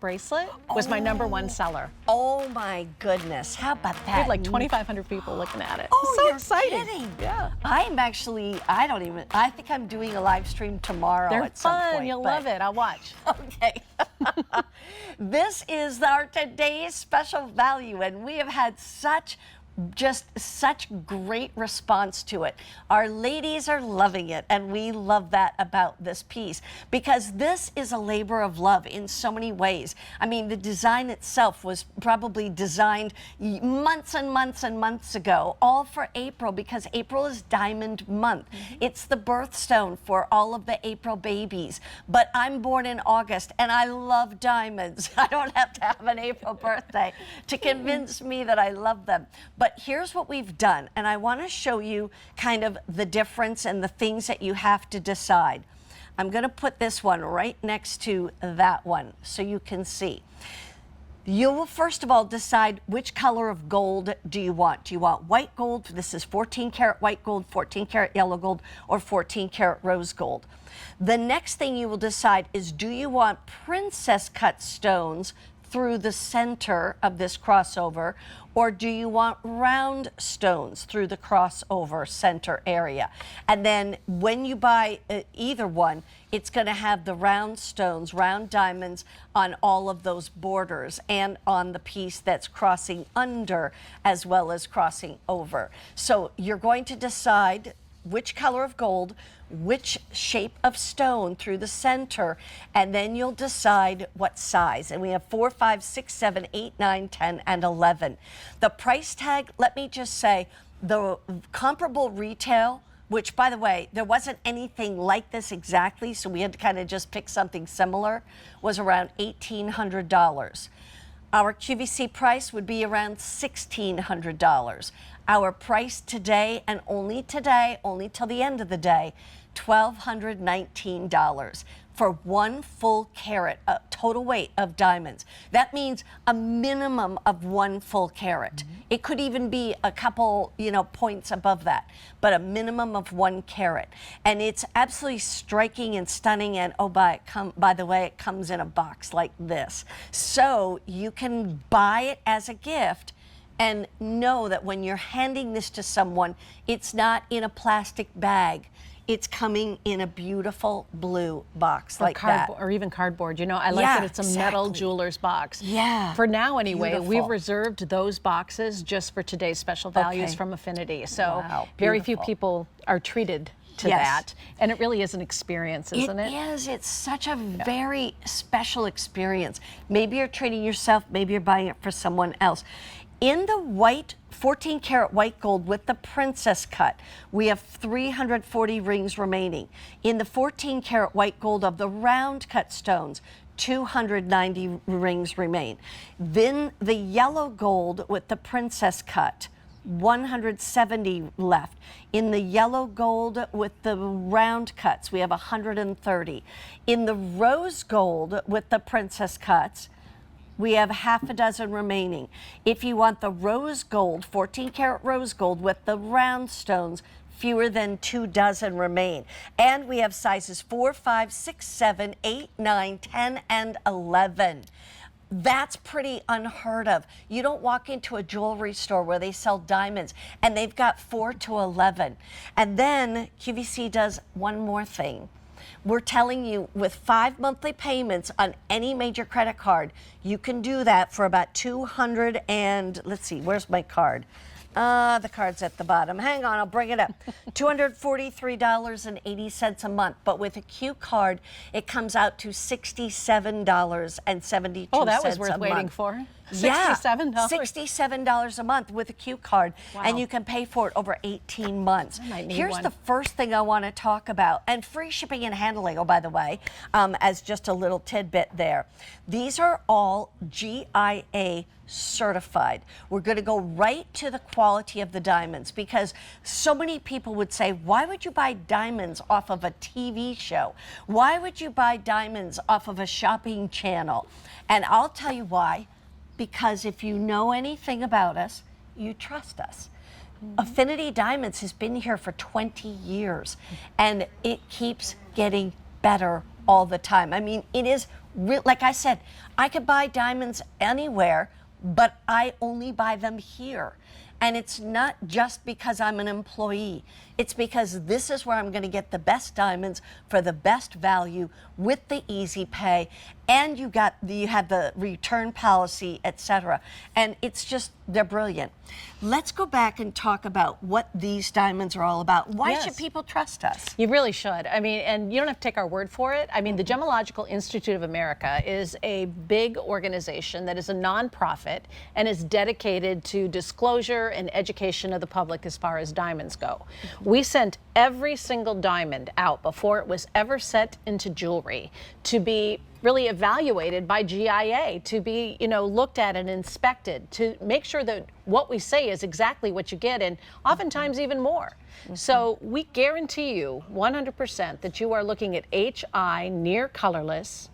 bracelet was my #1 seller. Oh my goodness, how about that? We had like 2,500 people looking at it. Oh, so you're exciting. kidding. Yeah. I'm actually, I think I'm doing a live stream tomorrow They're at some fun. point. You'll love it. I'll watch. Okay. This is our today's special value, and we have had such great response to it. Our ladies are loving it, and we love that about this piece because this is a labor of love in so many ways. I mean, the design itself was probably designed months and months and months ago, all for April, because April is Diamond Month. It's the birthstone for all of the April babies. But I'm born in August, and I love diamonds. I don't have to have an April birthday to convince me that I love them. But here's what we've done, and I want to show you kind of the difference and the things that you have to decide. I'm going to put this one right next to that one so you can see. You will first of all decide which color of gold do you want. Do you want white gold? This is 14 karat white gold, 14 karat yellow gold, or 14 karat rose gold. The next thing you will decide is, do you want princess cut stones through the center of this crossover, or do you want round stones through the crossover center area? And then when you buy either one, it's going to have the round stones, round diamonds on all of those borders and on the piece that's crossing under as well as crossing over. So you're going to decide which color of gold, which shape of stone through the center, and then you'll decide what size. And we have 4, 5, 6, 7, 8, 9, 10, and 11. The price tag, let me just say, the comparable retail, which, by the way, there wasn't anything like this exactly, so we had to kind of just pick something similar, was around $1,800. Our QVC price would be around $1,600. Our price today, and only today, only till the end of the day, $1,219 for 1 full carat, total weight of diamonds. That means a minimum of 1 full carat. It could even be a couple, points above that, but a minimum of 1 carat. And it's absolutely striking and stunning. And by the way, it comes in a box like this. So you can buy it as a gift and know that when you're handing this to someone, it's not in a plastic bag. It's coming in a beautiful blue box like that. Or even cardboard. I like that it's a metal jeweler's box. Yeah. For now, anyway, Beautiful. we've reserved those boxes just for today's special values from Affinity. So very few people are treated to that. And it really is an experience, isn't it? It is. It's such a very special experience. Maybe you're treating yourself, maybe you're buying it for someone else. In the white, 14 karat white gold with the princess cut, we have 340 rings remaining. In the 14 karat white gold of the round cut stones, 290 rings remain. Then the yellow gold with the princess cut, 170 left. In the yellow gold with the round cuts, we have 130. In the rose gold with the princess cuts, we have half a dozen remaining. If you want the rose gold, 14 karat rose gold with the round stones, fewer than 2 dozen remain. And we have sizes 4, 5, 6, 7, 8, 9, 10, and 11. That's pretty unheard of. You don't walk into a jewelry store where they sell diamonds and they've got 4 to 11. And then QVC does one more thing. We're telling you, with 5 monthly payments on any major credit card, you can do that for about 200 and, let's see, where's my card? The card's at the bottom. Hang on, I'll bring it up. $243.80 a month. But with a Q card, it comes out to $67.72 Oh, that was worth a waiting month. for. $67? $67? $67 a month with a Q card, and you can pay for it over 18 months. I might need Here's one. the first thing I want to talk about, and free shipping and handling, oh, by the way, as just a little tidbit there. These are all GIA certified. We're going to go right to the quality of the diamonds, because so many people would say, why would you buy diamonds off of a TV show? Why would you buy diamonds off of a shopping channel? And I'll tell you why. Because if you know anything about us, you trust us. Affinity Diamonds has been here for 20 years, and it keeps getting better all the time. I mean, it is like I said, I could buy diamonds anywhere, but I only buy them here. And it's not just because I'm an employee. It's because this is where I'm going to get the best diamonds for the best value with the easy pay, and you have the return policy, etc. And it's just, they're brilliant. Let's go back and talk about what these diamonds are all about. Why should people trust us? You really should. I mean, and you don't have to take our word for it. I mean, the Gemological Institute of America is a big organization that is a nonprofit and is dedicated to disclosure and education of the public as far as diamonds go. We sent every single diamond out before it was ever set into jewelry to be really evaluated by GIA, to be, looked at and inspected, to make sure that what we say is exactly what you get, and oftentimes even more. So we guarantee you 100% that you are looking at HI near colorless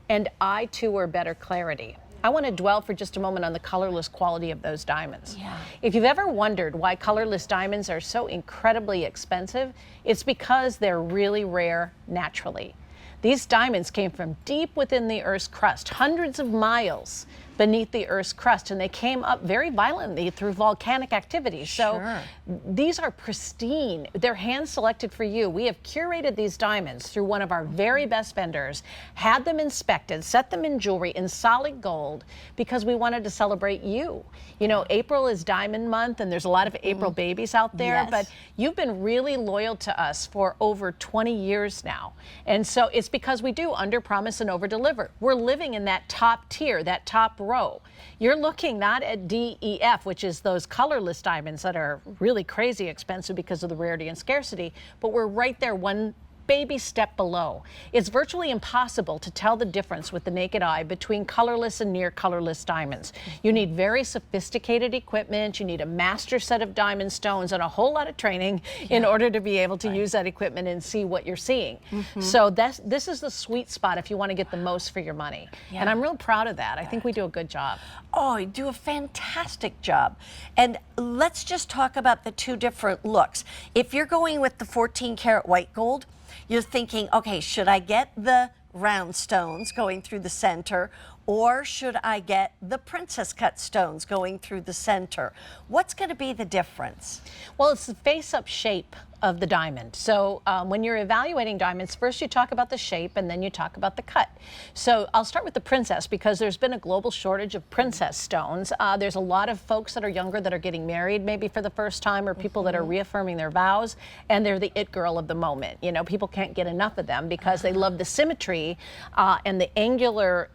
and I2 or better clarity. I want to dwell for just a moment on the colorless quality of those diamonds. Yeah. If you've ever wondered why colorless diamonds are so incredibly expensive, it's because they're really rare naturally. These diamonds came from deep within the Earth's crust, hundreds of miles beneath the Earth's crust, and they came up very violently through volcanic activity. So these are pristine. They're hand selected for you. We have curated these diamonds through one of our very best vendors, had them inspected, set them in jewelry in solid gold because we wanted to celebrate you. April is Diamond Month, and there's a lot of April babies out there, but you've been really loyal to us for over 20 years now. And so it's because we do under promise and over deliver. We're living in that top tier, that top row. You're looking not at DEF, which is those colorless diamonds that are really crazy expensive because of the rarity and scarcity, but we're right there, one baby step below. It's virtually impossible to tell the difference with the naked eye between colorless and near colorless diamonds. You need very sophisticated equipment, you need a master set of diamond stones and a whole lot of training in order to be able to use that equipment and see what you're seeing. So this is the sweet spot if you want to get the most for your money. And I'm real proud of that. I think we do a good job. Oh, you do a fantastic job. And let's just talk about the two different looks. If you're going with the 14 karat white gold, you're thinking, okay, should I get the round stones going through the center, or should I get the princess cut stones going through the center? What's going to be the difference? Well, it's the face-up shape of the diamond. So when you're evaluating diamonds, first you talk about the shape and then you talk about the cut. So I'll start with the princess because there's been a global shortage of princess stones. There's a lot of folks that are younger that are getting married maybe for the first time, or people that are reaffirming their vows, and they're the it girl of the moment. People can't get enough of them because they love the symmetry and the angular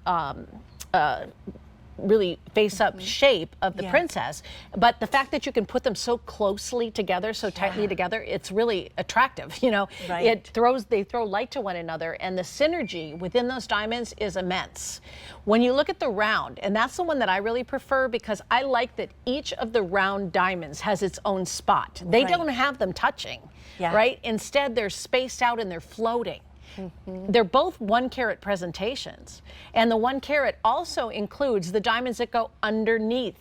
really face-up shape of the princess, but the fact that you can put them so closely together, so tightly together, it's really attractive. They throw light to one another, and the synergy within those diamonds is immense. When you look at the round, and that's the one that I really prefer because I like that each of the round diamonds has its own spot. They don't have them touching, right? Instead, they're spaced out and they're floating. They're both 1 carat presentations, and the 1 carat also includes the diamonds that go underneath.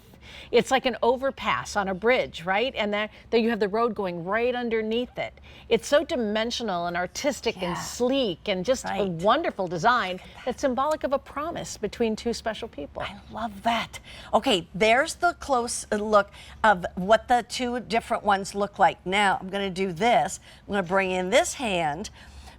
It's like an overpass on a bridge, right? And there you have the road going right underneath it. It's so dimensional and artistic and sleek and just a wonderful design that's symbolic of a promise between two special people. I love that. Okay, there's the close look of what the two different ones look like. Now I'm going to do this. I'm going to bring in this hand,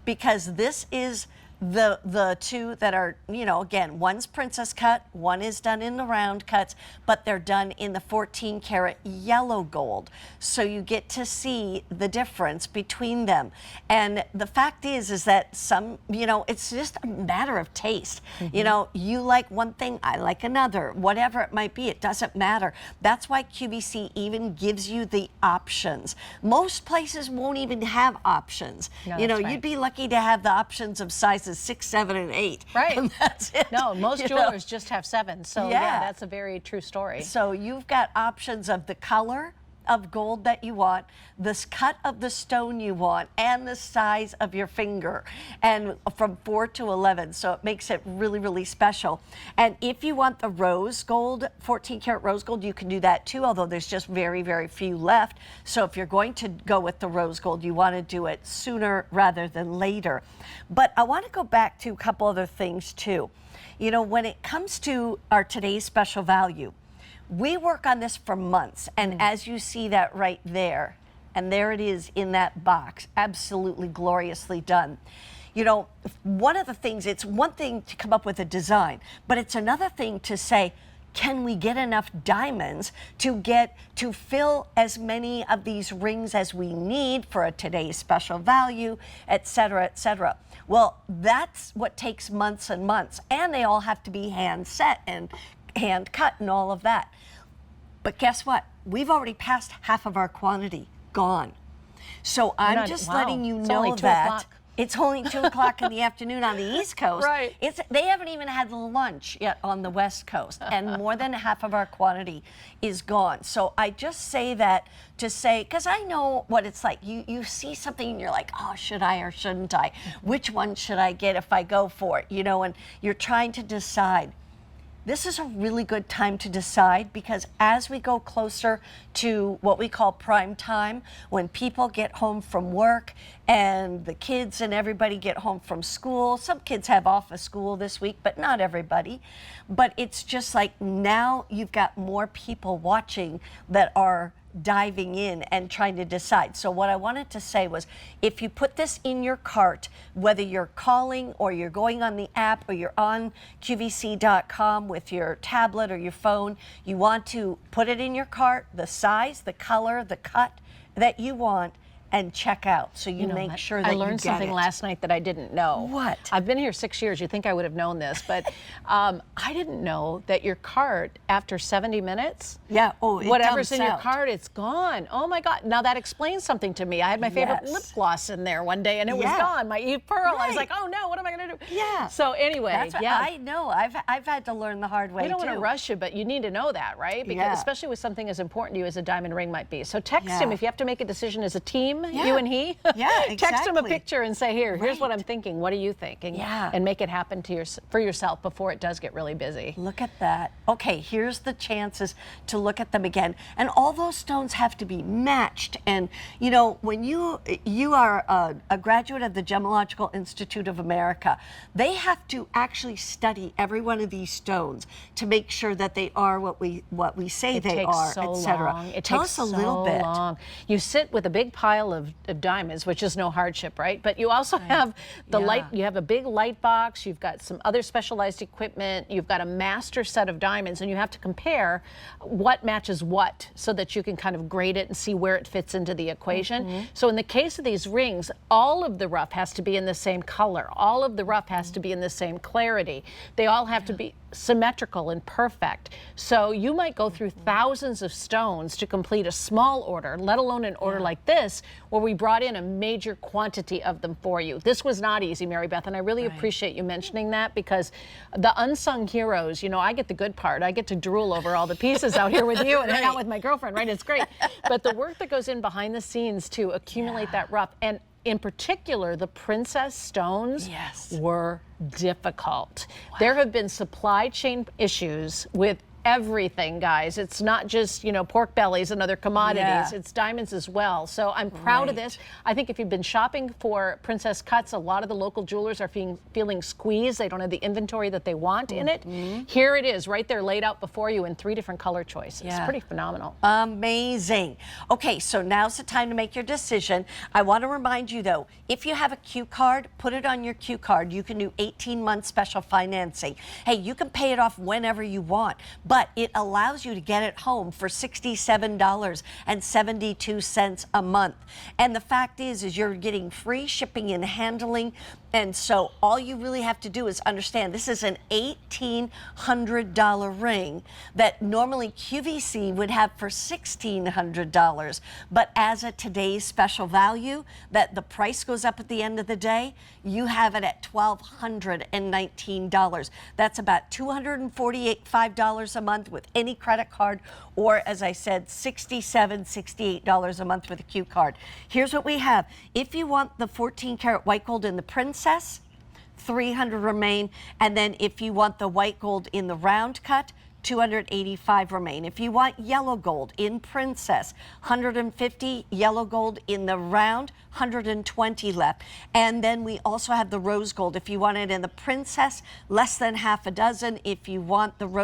because this is the two that are, again, one's princess cut, one is done in the round cuts, but they're done in the 14 karat yellow gold. So you get to see the difference between them. And the fact is that some, it's just a matter of taste. You like one thing, I like another, whatever it might be, it doesn't matter. That's why QVC even gives you the options. Most places won't even have options. No, you'd be lucky to have the options of sizes 6, 7, and 8. Right. And that's it. No, most jewelers just have 7. So yeah, that's a very true story. So you've got options of the color of gold that you want, the cut of the stone you want, and the size of your finger, and from 4 to 11. So it makes it really, really special. And if you want the rose gold, 14 karat rose gold, you can do that too, although there's just very, very few left. So if you're going to go with the rose gold, you want to do it sooner rather than later. But I want to go back to a couple other things too. You know, when it comes to our today's special value, we work on this for months. And as you see that right there, and there it is in that box, absolutely gloriously done. You know, one of the things, it's one thing to come up with a design, but it's another thing to say, can we get enough diamonds to fill as many of these rings as we need for a today's special value, et cetera, et cetera. Well, that's what takes months and months, and they all have to be hand set and hand cut and all of that. But guess what? We've already passed half of our quantity, gone. So I'm just letting you know that. It's only 2 o'clock in the afternoon on the East Coast. Right. They haven't even had lunch yet on the West Coast, and more than half of our quantity is gone. So I just say that to say, because I know what it's like. You see something and you're like, oh, should I or shouldn't I? Which one should I get if I go for it? You know, and you're trying to decide. This is a really good time to decide, because as we go closer to what we call prime time, when people get home from work and the kids and everybody get home from school, some kids have off of school this week, but not everybody. But it's just like now you've got more people watching that are diving in and trying to decide. So what I wanted to say was, if you put this in your cart, whether you're calling or you're going on the app or you're on QVC.com with your tablet or your phone, you want to put it in your cart, the size, the color, the cut that you want, and check out. So you make sure that I learned something last night that I didn't know. What? I've been here 6 years. You'd think I would have known this, but I didn't know that your cart, after 70 minutes, whatever's in your cart, it's gone. Oh my God. Now that explains something to me. I had my favorite lip gloss in there one day and it was gone. My Eve Pearl. I was like, oh no, what am I going to do? Yeah. So anyway, that's what I know. I've had to learn the hard way. We don't want to rush you, but you need to know that, right? Because especially with something as important to you as a diamond ring might be. So text him if you have to make a decision as a team, you and he. Exactly. Text him a picture and say, here's what I'm thinking. What do you think? And, and make it happen for yourself before it does get really busy. Look at that. Okay, here's the chances to look at them again. And all those stones have to be matched. And, you know, when you are a graduate of the Gemological Institute of America, they have to actually study every one of these stones to make sure that they are what we say they are, etc. Tell us a little bit. You sit with a big pile of diamonds, which is no hardship, right? But you also have the light, you have a big light box, you've got some other specialized equipment, you've got a master set of diamonds, and you have to compare what matches what so that you can kind of grade it and see where it fits into the equation. So in the case of these rings, all of the rough has to be in the same color. All of the rough has to be in the same clarity. They all have to be symmetrical and perfect. So you might go through thousands of stones to complete a small order, let alone an order like this, where we brought in a major quantity of them for you. This was not easy, Mary Beth, and I really appreciate you mentioning that, because the unsung heroes, you know, I get the good part. I get to drool over all the pieces out here with you and hang out with my girlfriend, right? It's great. But the work that goes in behind the scenes to accumulate that rough, and in particular, the princess stones were difficult. There have been supply chain issues with everything, guys. It's not just, you know, pork bellies and other commodities. It's diamonds as well. So I'm proud of this. I think if you've been shopping for princess cuts, a lot of the local jewelers are feeling squeezed. They don't have the inventory that they want in it. Here it is, right there, laid out before you in 3 different color choices. It's pretty phenomenal. Amazing. Okay, so now's the time to make your decision. I want to remind you, though, if you have a Q card, put it on your Q card. You can do 18-month special financing. Hey, you can pay it off whenever you want, but it allows you to get it home for $67.72 a month. And the fact is you're getting free shipping and handling. And so all you really have to do is understand this is an $1,800 ring that normally QVC would have for $1,600. But as a today's special value, that the price goes up at the end of the day, you have it at $1,219. That's about $245 a month with any credit card, or as I said, $68 a month with a Q card. Here's what we have. If you want the 14 karat white gold in the princess, 300 remain. And then if you want the white gold in the round cut, 285 remain. If you want yellow gold in Princess, 150 yellow gold in the round, 120 left. And then we also have the rose gold. If you want it in the Princess, less than half a dozen. If you want the rose